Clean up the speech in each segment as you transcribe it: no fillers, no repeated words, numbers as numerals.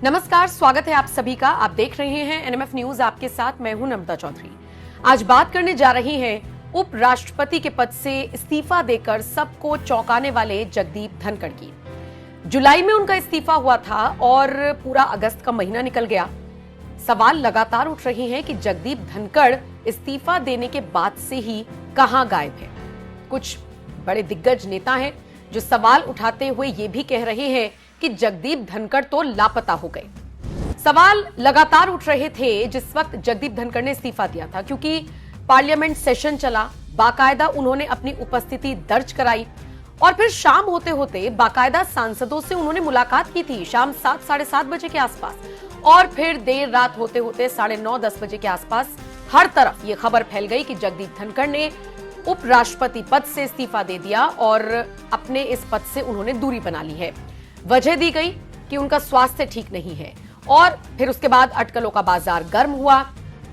नमस्कार, स्वागत है आप सभी का। आप देख रहे हैं एनएमएफ न्यूज, आपके साथ मैं हूं नम्रता चौधरी। आज बात करने जा रही हैं उपराष्ट्रपति के पद से इस्तीफा देकर सबको चौंकाने वाले जगदीप धनखड़ की। जुलाई में उनका इस्तीफा हुआ था और पूरा अगस्त का महीना निकल गया। सवाल लगातार उठ रहे हैं कि जगदीप धनखड़ इस्तीफा देने के बाद से ही कहां गायब है। कुछ बड़े दिग्गज नेता हैं जो सवाल उठाते हुए ये भी कह रहे हैं कि जगदीप धनखड़ तो लापता हो गए। सवाल लगातार उठ रहे थे जिस वक्त जगदीप धनखड़ ने इस्तीफा दिया था, क्योंकि पार्लियामेंट सेशन चला, बाकायदा उन्होंने अपनी उपस्थिति दर्ज कराई और फिर शाम होते होते बाकायदा सांसदों से उन्होंने मुलाकात की थी, शाम 7 साढ़े 7 बजे के आसपास। और फिर देर रात होते होते 9:30-10 बजे के आसपास हर तरफ ये खबर फैल गई कि जगदीप धनखड़ ने उपराष्ट्रपति पद से इस्तीफा दे दिया और अपने इस पद से उन्होंने दूरी बना ली है। वजह दी गई कि उनका स्वास्थ्य ठीक नहीं है और फिर उसके बाद अटकलों का बाजार गर्म हुआ।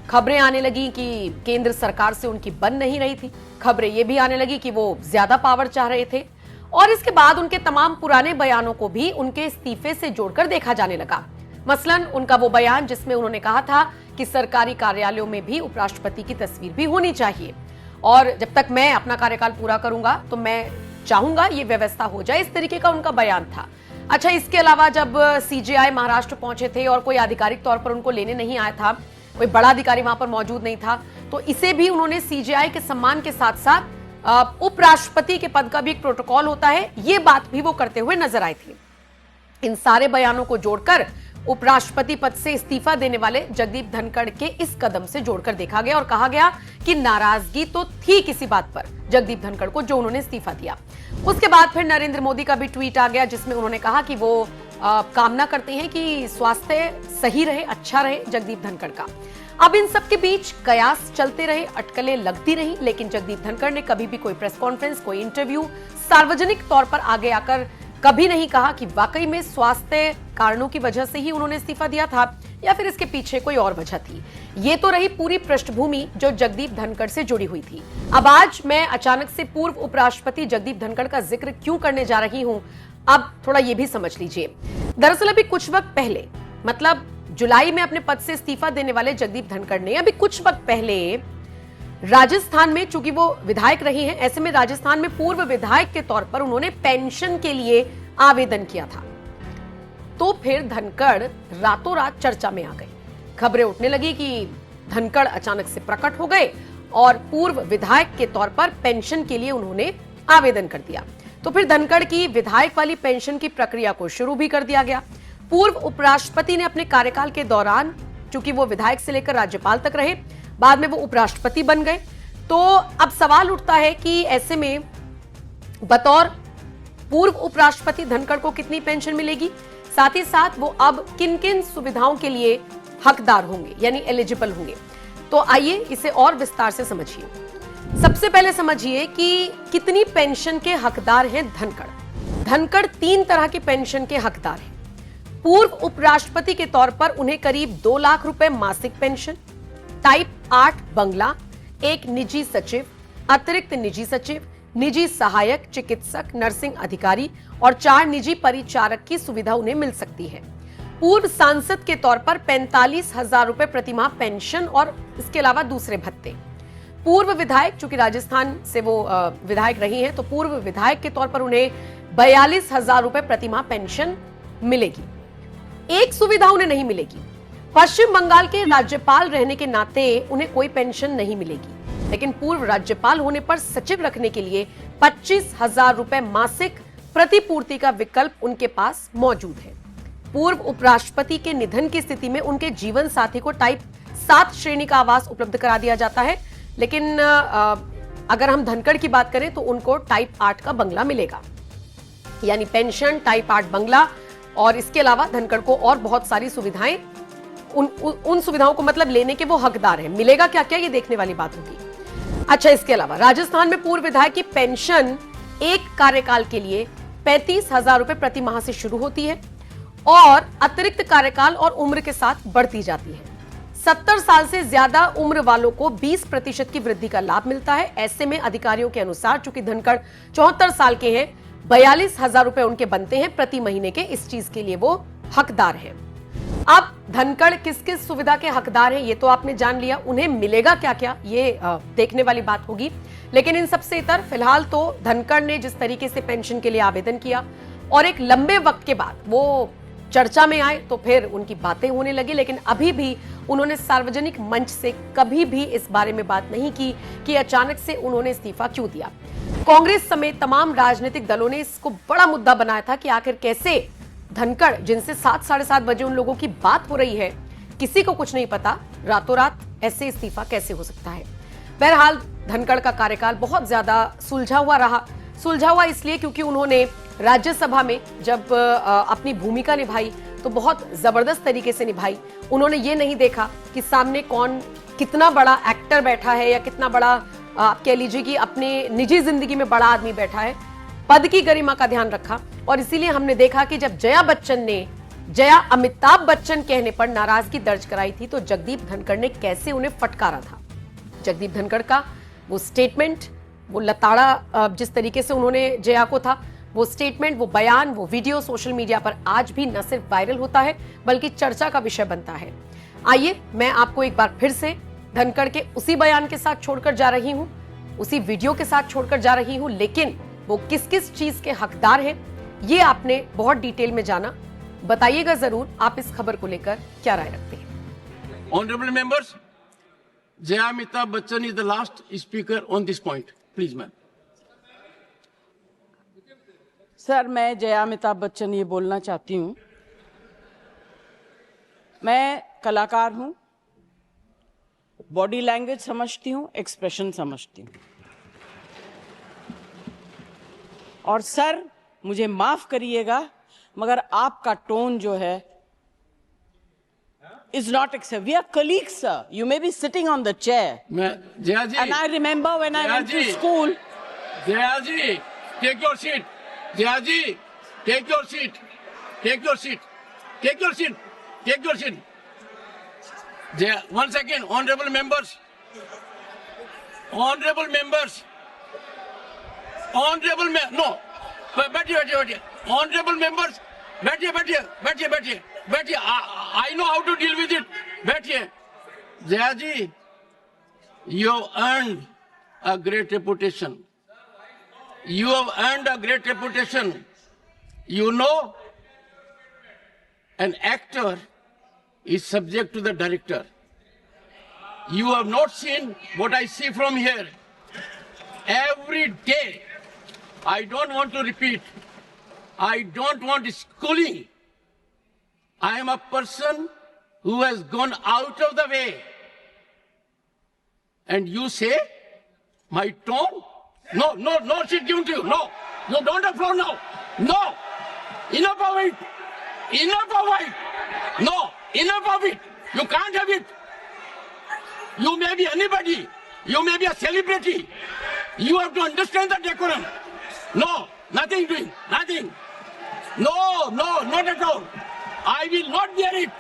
खबरें आने लगी कि केंद्र सरकार से उनकी बन नहीं रही थी। खबरें ये भी आने लगी कि वो ज्यादा पावर चाह रहे थे और इसके बाद उनके तमाम पुराने बयानों को भी उनके इस्तीफे से जोड़कर देखा जाने लगा। मसलन उनका वो बयान जिसमें उन्होंने कहा था कि सरकारी कार्यालयों में भी उपराष्ट्रपति की तस्वीर भी होनी चाहिए और जब तक मैं अपना कार्यकाल पूरा करूंगा तो मैं चाहूंगा ये व्यवस्था हो जाए, इस तरीके का उनका बयान था। अच्छा, इसके अलावा जब सीजेआई महाराष्ट्र पहुंचे थे और कोई आधिकारिक तौर पर उनको लेने नहीं आया था, कोई बड़ा अधिकारी वहां पर मौजूद नहीं था, तो इसे भी उन्होंने सीजेआई के सम्मान के साथ साथ उपराष्ट्रपति के पद का भी एक प्रोटोकॉल होता है, ये बात भी वो करते हुए नजर आए थे। इन सारे बयानों को जोड़कर उपराष्ट्रपति पद से इस्तीफा देने वाले जगदीप धनखड़ के इस कदम से जोड़कर देखा गया और कहा गया कि नाराजगी तो थी किसी बात पर जगदीप धनखड़ को, जो उन्होंने इस्तीफा दिया। उसके बाद फिर नरेंद्र मोदी का भी ट्वीट आ गया जिसमें उन्होंने कहा कि वो कामना करते हैं कि स्वास्थ्य सही रहे, अच्छा रहे जगदीप धनखड़ का। अब इन सब के बीच कयास चलते रहे, अटकलें लगती रही, लेकिन जगदीप धनखड़ ने कभी भी कोई प्रेस कॉन्फ्रेंस, कोई इंटरव्यू सार्वजनिक तौर पर आगे आकर कभी नहीं कहा कि वाकई में स्वास्थ्य कारणों की वजह से ही उन्होंने इस्तीफा दिया था या फिर इसके पीछे कोई और वजह थी। ये तो रही पूरी पृष्ठभूमि जो जगदीप धनखड़ से जुड़ी हुई थी। अब आज मैं अचानक से पूर्व उपराष्ट्रपति जगदीप धनखड़ का जिक्र क्यों करने जा रही हूं, अब थोड़ा ये भी समझ लीजिए। दरअसल अभी कुछ वक्त पहले, मतलब जुलाई में अपने पद से इस्तीफा देने वाले जगदीप धनखड़ ने अभी कुछ वक्त पहले राजस्थान में, चूंकि वो विधायक रही हैं, ऐसे में राजस्थान में पूर्व विधायक के तौर पर उन्होंने पेंशन के लिए आवेदन किया था। तो फिर धनखड़ रातों रात चर्चा में आ गए। खबरें उठने लगी कि धनखड़ अचानक से प्रकट हो गए और पूर्व विधायक के तौर पर पेंशन के लिए उन्होंने आवेदन कर दिया। तो फिर धनखड़ की विधायक वाली पेंशन की प्रक्रिया को शुरू भी कर दिया गया। पूर्व उपराष्ट्रपति ने अपने कार्यकाल के दौरान, चूंकि वो विधायक से लेकर राज्यपाल तक रहे, बाद में वो उपराष्ट्रपति बन गए, तो अब सवाल उठता है कि ऐसे में बतौर पूर्व उपराष्ट्रपति धनखड़ को कितनी पेंशन मिलेगी, साथ ही साथ वो अब किन किन सुविधाओं के लिए हकदार होंगे, यानी एलिजिबल होंगे। तो आइए इसे और विस्तार से समझिए। सबसे पहले समझिए कि कितनी पेंशन के हकदार हैं धनखड़। धनखड़ 3 तरह की पेंशन के हकदार हैं। पूर्व उपराष्ट्रपति के तौर पर उन्हें करीब 2 लाख रुपए मासिक पेंशन, टाइप 8 बंगला, एक निजी सचिव, अतिरिक्त निजी सचिव, निजी सहायक, चिकित्सक, नर्सिंग अधिकारी और 4 निजी परिचारक की सुविधा उन्हें मिल सकती है। पूर्व सांसद के तौर पर 45,000 रुपए प्रतिमाह पेंशन और इसके अलावा दूसरे भत्ते। पूर्व विधायक, चूंकि राजस्थान से वो विधायक रही हैं, तो पूर्व विधायक के तौर पर उन्हें 42,000 रुपए प्रतिमाह पेंशन मिलेगी। एक सुविधा उन्हें नहीं मिलेगी, पश्चिम बंगाल के राज्यपाल रहने के नाते उन्हें कोई पेंशन नहीं मिलेगी, लेकिन पूर्व राज्यपाल होने पर सचिव रखने के लिए 25,000 रुपए मासिक प्रतिपूर्ति का विकल्प उनके पास मौजूद है। पूर्व उपराष्ट्रपति के निधन की स्थिति में उनके जीवन साथी को टाइप 7 श्रेणी का आवास उपलब्ध करा दिया जाता है, लेकिन अगर हम धनखड़ की बात करें तो उनको टाइप 8 का बंगला मिलेगा, यानी पेंशन, टाइप 8 बंगला और इसके अलावा धनखड़ को और बहुत सारी सुविधाएं, उन सुविधाओं को मतलब लेने के वो हकदार हैं। मिलेगा क्या क्या, ये देखने वाली बात होगी। अच्छा, इसके अलावा राजस्थान में पूर्व विधायक की पेंशन एक कार्यकाल के लिए 35,000 रुपए प्रति माह से शुरू होती है और अतिरिक्त कार्यकाल और उम्र के साथ बढ़ती जाती है। 70 साल से ज्यादा उम्र वालों को 20% की वृद्धि का लाभ मिलता है। ऐसे में अधिकारियों के अनुसार, चूंकि धनखड़ 74 साल के हैं, 42,000 रुपए उनके बनते हैं प्रति महीने के। इस चीज के लिए वो हकदार हैं। अब धनखड़ किस किस सुविधा के हकदार हैं ये तो आपने जान लिया, उन्हें मिलेगा क्या क्या ये देखने वाली बात होगी। लेकिन इन सबसे इतर फिलहाल तो धनखड़ ने जिस तरीके से पेंशन के लिए आवेदन किया और एक लंबे वक्त के बाद वो चर्चा में आए तो फिर उनकी बातें होने लगी, लेकिन अभी भी उन्होंने सार्वजनिक मंच से कभी भी इस बारे में बात नहीं की कि अचानक से उन्होंने इस्तीफा क्यों दिया। कांग्रेस समेत तमाम राजनीतिक दलों ने इसको बड़ा मुद्दा बनाया था कि आखिर कैसे धनखड़, जिनसे 7 साढ़े 7 बजे उन लोगों की बात हो रही है, किसी को कुछ नहीं पता, रातों रात ऐसे इस्तीफा कैसे हो सकता है। बहरहाल धनखड़ का कार्यकाल बहुत ज्यादा सुलझा हुआ रहा। सुलझा हुआ इसलिए क्योंकि उन्होंने राज्यसभा में जब अपनी भूमिका निभाई तो बहुत जबरदस्त तरीके से निभाई। उन्होंने ये नहीं देखा कि सामने कौन कितना बड़ा एक्टर बैठा है या कितना बड़ा आप कह लीजिए कि अपने निजी जिंदगी में बड़ा आदमी बैठा है। पद की गरिमा का ध्यान रखा और इसीलिए हमने देखा कि जब जया अमिताभ बच्चन कहने पर नाराजगी दर्ज कराई थी तो जगदीप धनखड़ ने कैसे उन्हें फटकारा था। जगदीप धनखड़ का वो स्टेटमेंट, वो लताड़ा जिस तरीके से उन्होंने जया को था, वो स्टेटमेंट, वो बयान, वो वीडियो सोशल मीडिया पर आज भी न सिर्फ वायरल होता है बल्कि चर्चा का विषय बनता है। आइए मैं आपको एक बार फिर से धनखड़ के उसी बयान के साथ छोड़कर जा रही हूं, उसी वीडियो के साथ छोड़कर जा रही हूं, लेकिन वो किस किस चीज के हकदार हैं ये आपने बहुत डिटेल में जाना। बताइएगा जरूर आप इस खबर को लेकर क्या राय रखते हैं। Honourable members, Jaya Amitabh Bachchan is the last speaker on this point, please ma'am. Sir, मैं जया अमिताभ बच्चन ये बोलना चाहती हूँ, मैं कलाकार हूँ, बॉडी लैंग्वेज समझती हूँ, एक्सप्रेशन समझती हूँ। और सर मुझे माफ करिएगा मगर आपका टोन जो है is not acceptable. We are colleagues, sir. You may be sitting on the chair. Jaya ji. And I remember when I went to school. Jaya ji, take your seat. Jaya ji, take your seat. Take your seat. Take your seat. Take your seat. Jaya, 1 second, honorable members. Honorable members. Honorable no. बैठिए. Honorable members. बैठिए. I know how to deal with it. बैठिए. Jaya ji, you have earned a great reputation. You have earned a great reputation. You know, an actor is subject to the director. You have not seen what I see from here. Every day, I don't want to repeat. I don't want schooling. I am a person who has gone out of the way. And you say, my tone? No, she's given to you. No, you don't have floor now. No, enough of it. No, enough of it. You can't have it. You may be anybody. You may be a celebrity. You have to understand the decorum. No, nothing doing, nothing. No, not at all. I will not bear it.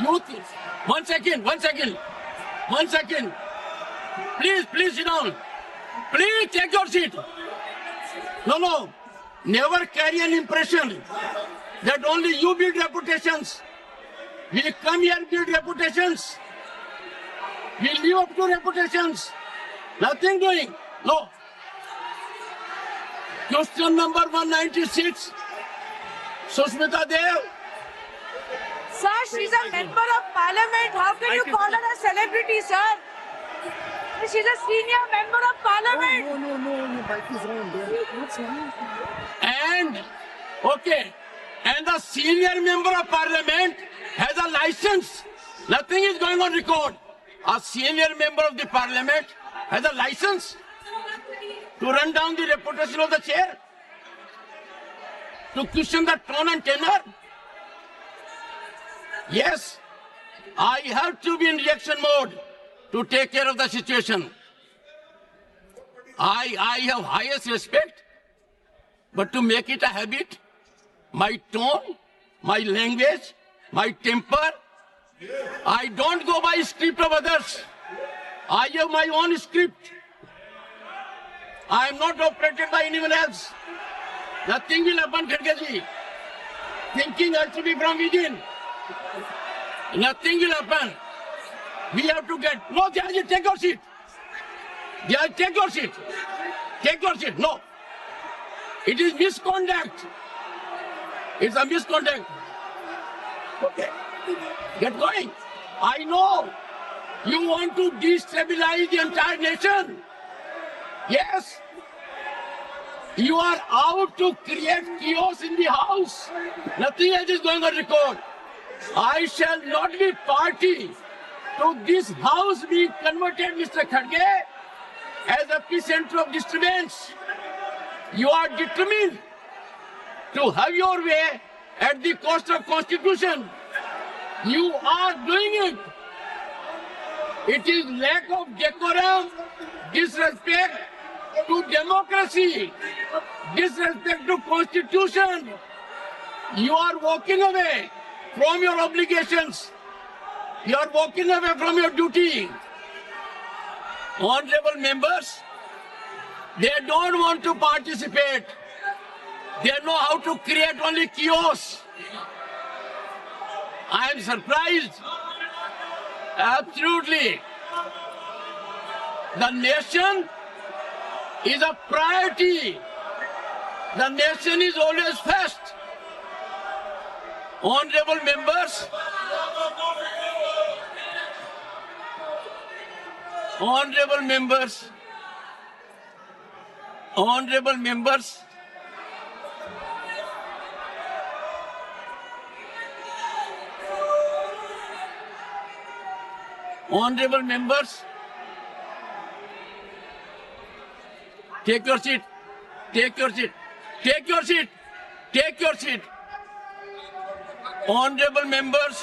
You think, 1 second. Please sit down. Please take your seat. No. Never carry an impression that only you build reputations. We come here and build reputations. We live up to reputations. Nothing doing. No. Question number 196. Sushmita Dev. Sir, she's a member of parliament. How can you call her a celebrity, sir? She's a senior member of parliament. And the senior member of parliament has a license. Nothing is going on record. A senior member of the parliament has a license to run down the reputation of the chair, to question the tone and tenor. Yes, I have to be in reaction mode to take care of the situation. I have highest respect, but to make it a habit, my tone, my language, my temper, I don't go by script of others. I have my own script. I am not operated by anyone else. Nothing will happen, Khadge ji. Thinking has to be from within. Nothing will happen. We have to get. No, Jayaji, take your seat. Jayaji, take your seat. Take your seat. No. It is misconduct. It's a misconduct. Okay. Get going. I know you want to destabilize the entire nation. Yes. You are out to create chaos in the house. Nothing else is going on record. I shall not be party to this house being converted, Mr. Kharge, as a epicenter of disturbance. You are determined to have your way at the cost of Constitution. You are doing it. It is lack of decorum, disrespect to democracy, disrespect to Constitution. You are walking away from your obligations. You are walking away from your duty. Honorable members, they don't want to participate. They know how to create only chaos. I am surprised. Absolutely. The nation is a priority. The nation is always first. Honorable members, honorable members, honorable members, honorable members, take your seat, take your seat, take your seat, take your seat. Honorable members,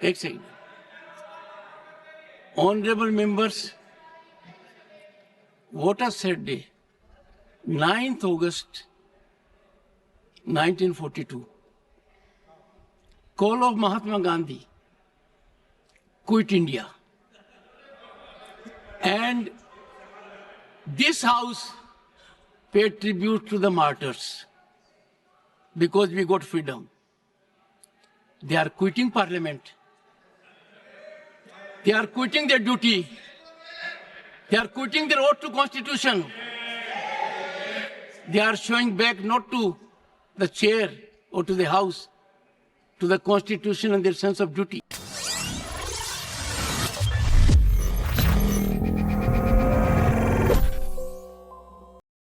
एक second. Honorable members, what a sad day. 9th August 1942. Call of Mahatma Gandhi. Quit India. And this house paid tribute to the martyrs because we got freedom. They are quitting parliament. They are quitting their duty. They are quitting their oath to constitution. They are showing back not to the chair or to the house, to the constitution and their sense of duty.